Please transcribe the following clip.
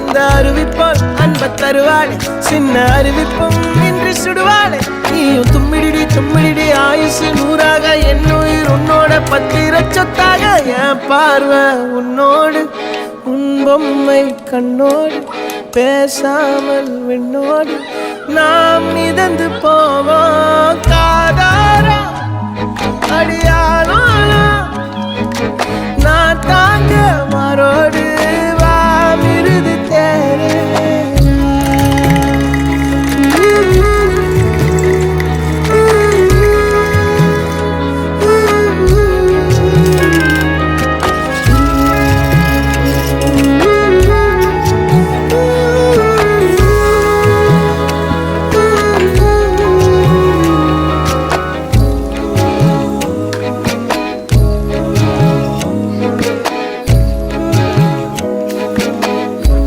அந்த அறிவிப்பால் அன்ப தருவாளே சின்ன அறிவிப்பும் இன்று சுடுவாளே நீயும் தும்மிடி தும்மிடி ஆயுசு நூறாக என்னுயிர் உன்னோட பத்திர சொத்தாக என் பார்வை உன்னோடு உன் பொம்மை கண்ணோடு பேசாமல் விண்ணோடு நாம் மிதந்து போவோம் காதாரா அடியாளோ நான் தாங்க